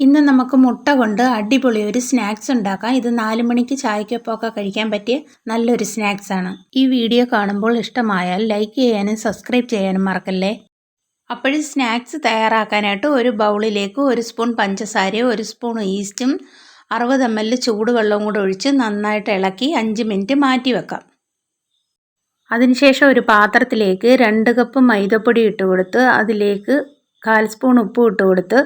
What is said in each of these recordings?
ഇന്ന് നമുക്ക് മുട്ട കൊണ്ട് അടിപൊളി ഒരു സ്നാക്സ് ഉണ്ടാക്കാം. ഇത് 4 മണിക്ക് ചായക്കൊപ്പമൊക്കെ കഴിക്കാൻ പറ്റിയ നല്ലൊരു സ്നാക്സ് ആണ്. ഈ വീഡിയോ കാണുമ്പോൾ ഇഷ്ടമായാൽ ലൈക്ക് ചെയ്യാനും സബ്സ്ക്രൈബ് ചെയ്യാനും മറക്കല്ലേ. അപ്പോഴും സ്നാക്സ് തയ്യാറാക്കാനായിട്ട് ഒരു ബൗളിലേക്ക് 1 സ്പൂൺ പഞ്ചസാരയും 1 സ്പൂൺ ഈസ്റ്റും 60 ml ചൂടുവെള്ളവും കൂടെ ഒഴിച്ച് നന്നായിട്ട് ഇളക്കി 5 മിനിറ്റ് മാറ്റി വെക്കാം. അതിനുശേഷം ഒരു പാത്രത്തിലേക്ക് 2 കപ്പ് മൈദപ്പൊടി ഇട്ട് കൊടുത്ത് അതിലേക്ക് 1/4 സ്പൂൺ ഉപ്പ് ഇട്ട് കൊടുത്ത്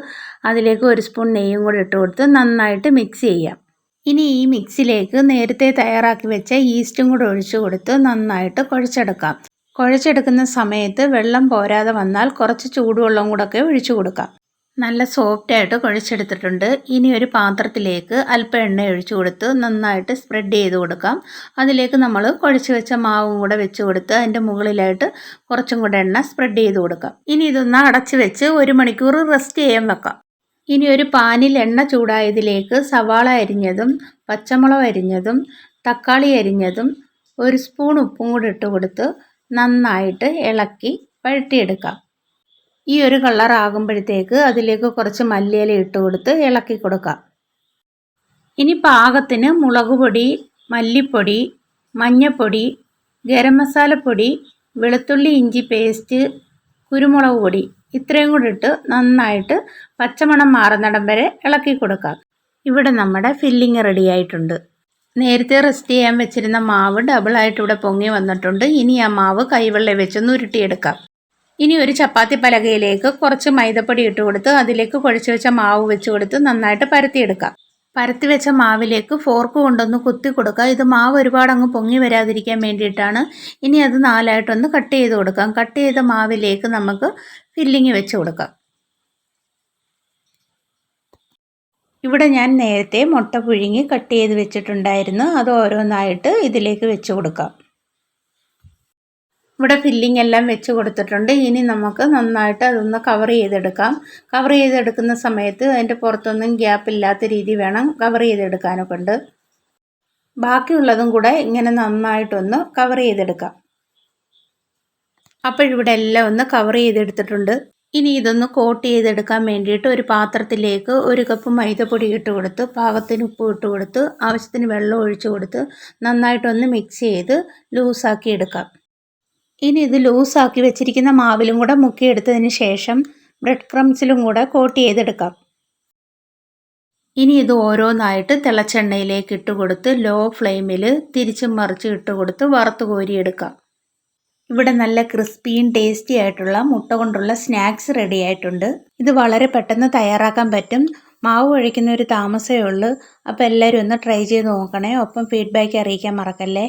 അതിലേക്ക് 1 സ്പൂൺ നെയ്യും കൂടി ഇട്ട് കൊടുത്ത് നന്നായിട്ട് മിക്സ് ചെയ്യാം. ഇനി ഈ മിക്സിലേക്ക് നേരത്തെ തയ്യാറാക്കി വെച്ച ഈസ്റ്റും കൂടി ഒഴിച്ചു കൊടുത്ത് നന്നായിട്ട് കുഴച്ചെടുക്കാം. കുഴച്ചെടുക്കുന്ന സമയത്ത് വെള്ളം പോരാതെ വന്നാൽ കുറച്ച് ചൂടുവെള്ളം കൂടെ ഒഴിച്ചു കൊടുക്കാം. നല്ല സോഫ്റ്റായിട്ട് കുഴച്ചെടുത്തിട്ടുണ്ട്. ഇനി ഒരു പാത്രത്തിലേക്ക് അല്പം എണ്ണ ഒഴിച്ചു കൊടുത്ത് നന്നായിട്ട് സ്പ്രെഡ് ചെയ്ത് കൊടുക്കാം. അതിലേക്ക് നമ്മൾ കുഴച്ച് വെച്ച മാവും കൂടെ വെച്ച് കൊടുത്ത് അതിൻ്റെ മുകളിലായിട്ട് കുറച്ചും കൂടെ എണ്ണ സ്പ്രെഡ് ചെയ്ത് കൊടുക്കാം. ഇനി ഇതൊന്ന് അടച്ച് വെച്ച് 1 മണിക്കൂർ റെസ്റ്റ് ചെയ്യാൻ വെക്കാം. ഇനി ഒരു പാനിൽ എണ്ണ ചൂടായതിലേക്ക് സവാള അരിഞ്ഞതും പച്ചമുളക് അരിഞ്ഞതും തക്കാളി അരിഞ്ഞതും 1 സ്പൂൺ ഉപ്പും കൂടി ഇട്ട് കൊടുത്ത് നന്നായിട്ട് ഇളക്കി വഴറ്റിയെടുക്കാം. ഈ ഒരു കളർ ആകുമ്പോഴത്തേക്ക് അതിലേക്ക് കുറച്ച് മല്ലിയില ഇട്ട് കൊടുത്ത് ഇളക്കി കൊടുക്കാം. ഇനി പാകത്തിന് മുളക് പൊടി, മല്ലിപ്പൊടി, മഞ്ഞൾപ്പൊടി, ഗരം മസാലപ്പൊടി, വെളുത്തുള്ളി ഇഞ്ചി പേസ്റ്റ്, കുരുമുളക് പൊടി ഇത്രയും കൂടി ഇട്ട് നന്നായിട്ട് പച്ചമണം മാറുന്നിടം വരെ ഇളക്കി കൊടുക്കാം. ഇവിടെ നമ്മുടെ ഫില്ലിങ് റെഡി ആയിട്ടുണ്ട്. നേരത്തെ റെസ്റ്റ് ചെയ്യാൻ വെച്ചിരുന്ന മാവ് ഡബിളായിട്ട് ഇവിടെ പൊങ്ങി വന്നിട്ടുണ്ട്. ഇനി ആ മാവ് കൈവെള്ളം വെച്ചൊന്ന് ഉരുട്ടിയെടുക്കാം. ഇനി ഒരു ചപ്പാത്തി പലകയിലേക്ക് കുറച്ച് മൈദപ്പൊടി ഇട്ട് കൊടുത്ത് അതിലേക്ക് കുഴച്ച് വെച്ച മാവ് വെച്ച് കൊടുത്ത് നന്നായിട്ട് പരത്തിയെടുക്കാം. പരത്തി വെച്ച മാവിലേക്ക് ഫോർക്ക് കൊണ്ടൊന്ന് കുത്തി കൊടുക്കുക. ഇത് മാവ് ഒരുപാട് അങ്ങ് പൊങ്ങി വരാതിരിക്കാൻ വേണ്ടിയിട്ടാണ്. ഇനി അത് 4ആയിട്ടൊന്ന് കട്ട് ചെയ്ത് കൊടുക്കാം. കട്ട് ചെയ്ത മാവിലേക്ക് നമുക്ക് ഫില്ലിങ് വെച്ച് കൊടുക്കാം. ഇവിടെ ഞാൻ നേരത്തെ മുട്ട പുഴുങ്ങി കട്ട് ചെയ്ത് വെച്ചിട്ടുണ്ടായിരുന്നു. അത് ഓരോന്നായിട്ട് ഇതിലേക്ക് വെച്ച് കൊടുക്കാം. ഇവിടെ ഫില്ലിംഗ് എല്ലാം വെച്ച് കൊടുത്തിട്ടുണ്ട്. ഇനി നമുക്ക് നന്നായിട്ട് അതൊന്ന് കവർ ചെയ്തെടുക്കാം. കവർ ചെയ്തെടുക്കുന്ന സമയത്ത് അതിൻ്റെ പുറത്തൊന്നും ഗ്യാപ്പ് ഇല്ലാത്ത രീതി വേണം കവർ ചെയ്തെടുക്കാനൊക്കെ ഉണ്ട്. ബാക്കിയുള്ളതും കൂടെ ഇങ്ങനെ നന്നായിട്ടൊന്ന് കവർ ചെയ്തെടുക്കാം. അപ്പോഴിവിടെ എല്ലാം ഒന്ന് കവർ ചെയ്തെടുത്തിട്ടുണ്ട്. ഇനി ഇതൊന്ന് കോട്ട് ചെയ്തെടുക്കാൻ വേണ്ടിയിട്ട് ഒരു പാത്രത്തിലേക്ക് 1 കപ്പ് മൈദപ്പൊടി ഇട്ട് കൊടുത്ത് പാകത്തിന് ഉപ്പ് ഇട്ട് കൊടുത്ത് ആവശ്യത്തിന് വെള്ളം ഒഴിച്ച് കൊടുത്ത് നന്നായിട്ടൊന്ന് മിക്സ് ചെയ്ത് ലൂസാക്കി എടുക്കാം. ഇനി ഇത് ലൂസാക്കി വെച്ചിരിക്കുന്ന മാവിലും കൂടെ മുക്കിയെടുത്തതിന് ശേഷം ബ്രെഡ് ക്രംസിലും കൂടെ കോട്ട് ചെയ്തെടുക്കാം. ഇനി ഇത് ഓരോന്നായിട്ട് തിളച്ച എണ്ണയിലേക്ക് ഇട്ട് കൊടുത്ത് ലോ ഫ്ലെയിമിൽ തിരിച്ചും മറിച്ച് ഇട്ട് കൊടുത്ത് വറുത്ത് കോരിയെടുക്കാം. ഇവിടെ നല്ല ക്രിസ്പിയും ടേസ്റ്റി ആയിട്ടുള്ള മുട്ട കൊണ്ടുള്ള സ്നാക്സ് റെഡി ആയിട്ടുണ്ട്. ഇത് വളരെ പെട്ടെന്ന് തയ്യാറാക്കാൻ പറ്റും. മാവ് കുഴയ്ക്കുന്ന ഒരു താമസമേ ഉള്ളൂ. അപ്പോൾ എല്ലാവരും ഒന്ന് ട്രൈ ചെയ്ത് നോക്കണേ. ഒപ്പം ഫീഡ്ബാക്ക് അറിയിക്കാൻ മറക്കല്ലേ.